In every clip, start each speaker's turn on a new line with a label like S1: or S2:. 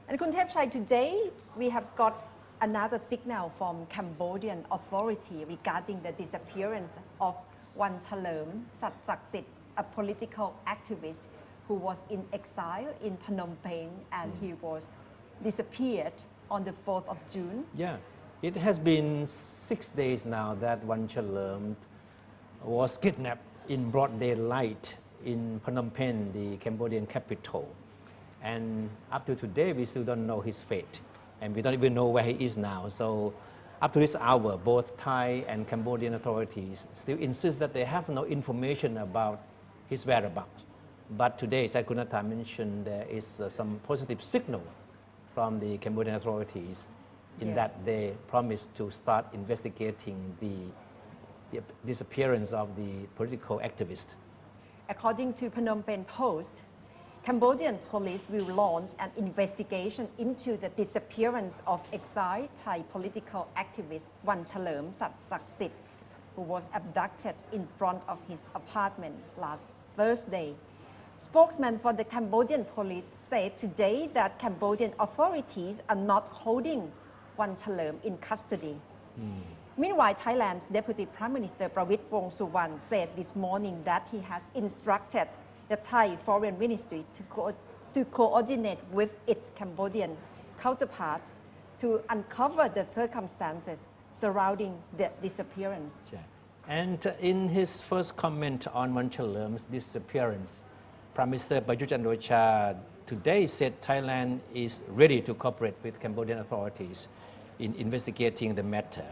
S1: And Khun Thepchai, today we have got another signal from Cambodian authority regarding the disappearance of Wanchalearm Saksit, a political activist who was in exile in Phnom Penh, and he was disappeared on the 4th of June.
S2: Yeah, it has been 6 days now that Wanchalearm was kidnapped in broad daylight in Phnom Penh, the Cambodian capital. And up to today, we still don't know his fate. And we don't even know where he is now. So up to this hour, both Thai and Cambodian authorities still insist that they have no information about his whereabouts. But today, as Kunata mentioned, there is some positive signal from the Cambodian authorities in that they promised to start investigating the disappearance of the political activist.
S1: According to Phnom Penh Post, Cambodian police will launch an investigation into the disappearance of exiled Thai political activist Wanchalearm Saksit, who was abducted in front of his apartment last Thursday. Spokesman for the Cambodian police said today that Cambodian authorities are not holding Wanchalearm in custody. Meanwhile, Thailand's Deputy Prime Minister Prawit Wongsuwan said this morning that he has instructed the Thai Foreign Ministry to coordinate with its Cambodian counterpart to uncover the circumstances surrounding the disappearance.
S2: And in his first comment on Wanchalearm's disappearance, Prime Minister Prayut Chan-o-cha today said Thailand is ready to cooperate with Cambodian authorities in investigating the matter.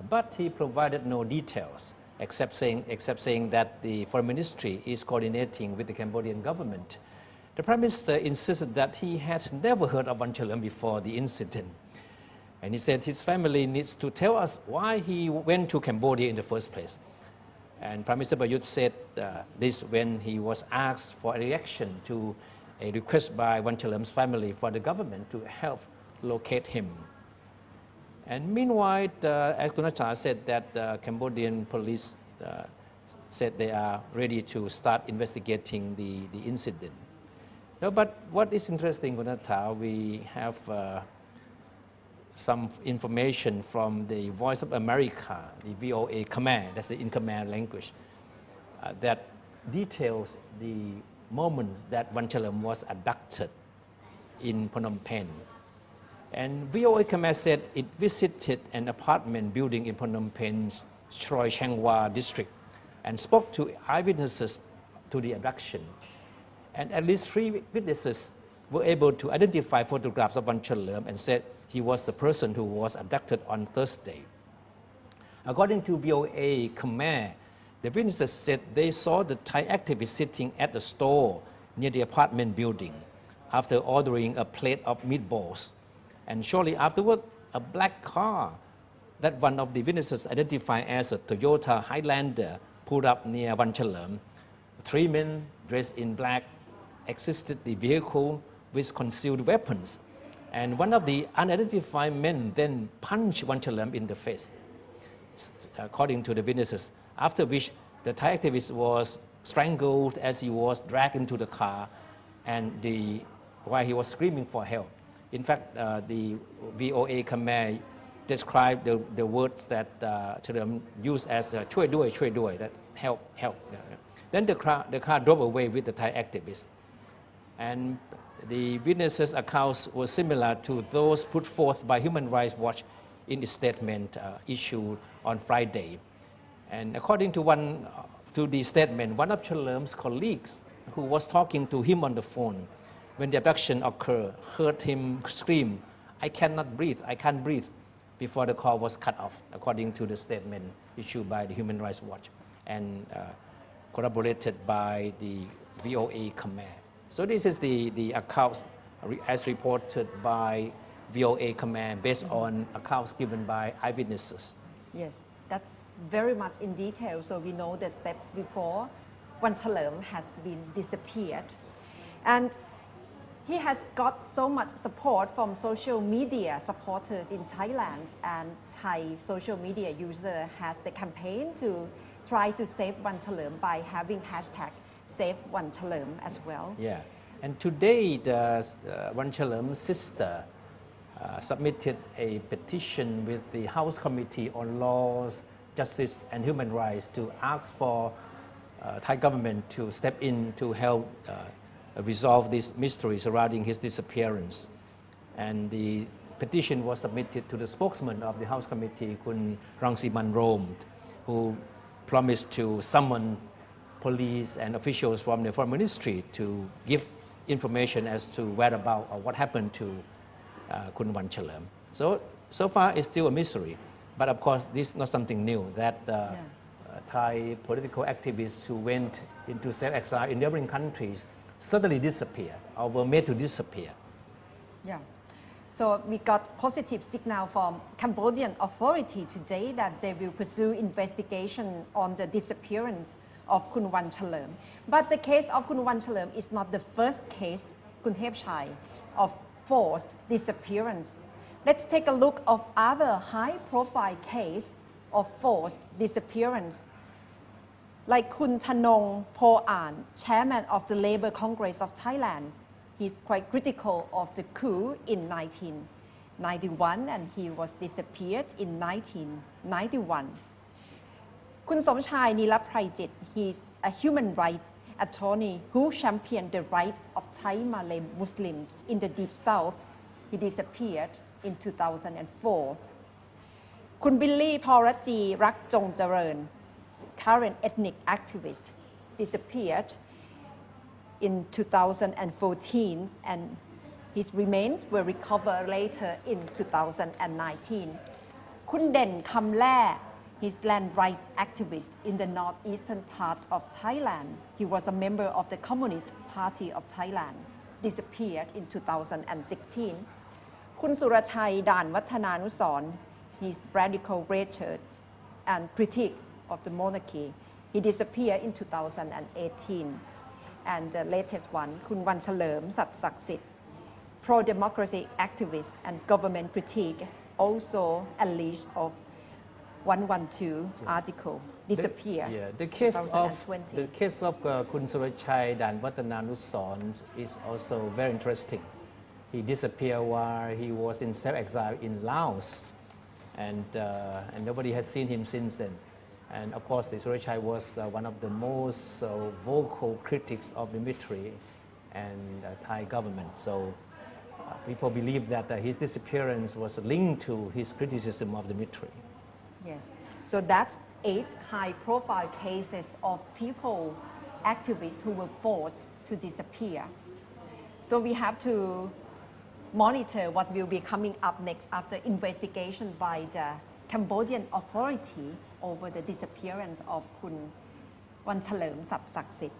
S2: But he provided no details, except saying that the Foreign Ministry is coordinating with the Cambodian government. The Prime Minister insisted that he had never heard of Wanchalearm before the incident. And he said his family needs to tell us why he went to Cambodia in the first place. And Prime Minister Prayut said this when he was asked for a reaction to a request by Wanchalearm's family for the government to help locate him. And meanwhile, Kunata said that the Cambodian police said they are ready to start investigating the incident. No, but what is interesting, Kunata, we have some information from the Voice of America, the VOA Khmer, that's the in Khmer language, that details the moments that Wanchalearm was abducted in Phnom Penh. And VOA Khmer said it visited an apartment building in Phnom Penh's Choi Changwa district and spoke to eyewitnesses to the abduction. And at least 3 witnesses were able to identify photographs of Wanchalearm and said he was the person who was abducted on Thursday. According to VOA Khmer, the witnesses said they saw the Thai activist sitting at the store near the apartment building after ordering a plate of meatballs. And shortly afterward, a black car that one of the witnesses identified as a Toyota Highlander pulled up near Wanchalearm. 3 men dressed in black exited the vehicle with concealed weapons. And one of the unidentified men then punched Wanchalearm in the face, according to the witnesses, after which the Thai activist was strangled as he was dragged into the car and while he was screaming for help. In fact, the VOA Khmer described the words that Wanchalearm used as "choi doi," that help. Then the car drove away with the Thai activist. And the witnesses' accounts were similar to those put forth by Human Rights Watch in its statement issued on Friday. And according to the statement, one of Wanchalearm's colleagues who was talking to him on the phone when the abduction occurred heard him scream, "I cannot breathe, I can't breathe," before the call was cut off, according to the statement issued by the Human Rights Watch and corroborated by the VOA Khmer. So this is the accounts as reported by VOA Khmer based on accounts given by eyewitnesses.
S1: Yes, that's very much in detail, so we know the steps before Wanchalearm has been disappeared. And he has got so much support from social media supporters in Thailand, and Thai social media user has the campaign to try to save Wanchalearm by having hashtag Save Wanchalearm as well.
S2: Yeah. And today, the Wanchalearm's sister submitted a petition with the House Committee on Laws, Justice and Human Rights to ask for Thai government to step in to help resolve this mystery surrounding his disappearance. And the petition was submitted to the spokesman of the House Committee, Kun Rangsiman Rome, who promised to summon police and officials from the Foreign Ministry to give information as to whereabouts or what happened to Kun Wanchalearm. So far it's still a mystery, but of course this is not something new that Thai political activists who went into self-exile in neighboring countries suddenly disappear or were made to disappear.
S1: Yeah. So we got positive signal from Cambodian authority today that they will pursue investigation on the disappearance of Kun Wanchalearm. But the case of Kun Wanchalearm is not the first case, Kun Thepchai, of forced disappearance. Let's take a look of other high-profile case of forced disappearance. Like Kun Thanong Poan, chairman of the Labour Congress of Thailand. He's quite critical of the coup in 1991 and he was disappeared in 1991. Kun Somchai Nilaprajit, he's a human rights attorney who championed the rights of Thai Malay Muslims in the Deep South. He disappeared in 2004. Kun Billy Pauraji Rakjong Jarean, current ethnic activist, disappeared in 2014 and his remains were recovered later in 2019. Kun Den Kamlae, he's land rights activist in the northeastern part of Thailand. He was a member of the Communist Party of Thailand, disappeared in 2016. Kun Surachai Dan Wattananusorn, he's radical research and critique of the monarchy. He disappeared in 2018. And the latest one, Kun Wanchalearm Satsaksit, pro-democracy activist and government critique, also alleged of 112 article, disappeared.
S2: The case of Kun Surachai Dan Wattananusorn is also very interesting. He disappeared while he was in self-exile in Laos, and nobody has seen him since then. And of course, Surachai was one of the most vocal critics of the military and Thai government. So people believe that his disappearance was linked to his criticism of the military.
S1: Yes. So that's 8 high-profile cases of people, activists who were forced to disappear. So we have to monitor what will be coming up next after investigation by the Cambodian authority over the disappearance of Kun Wanchalearm Satsaksit.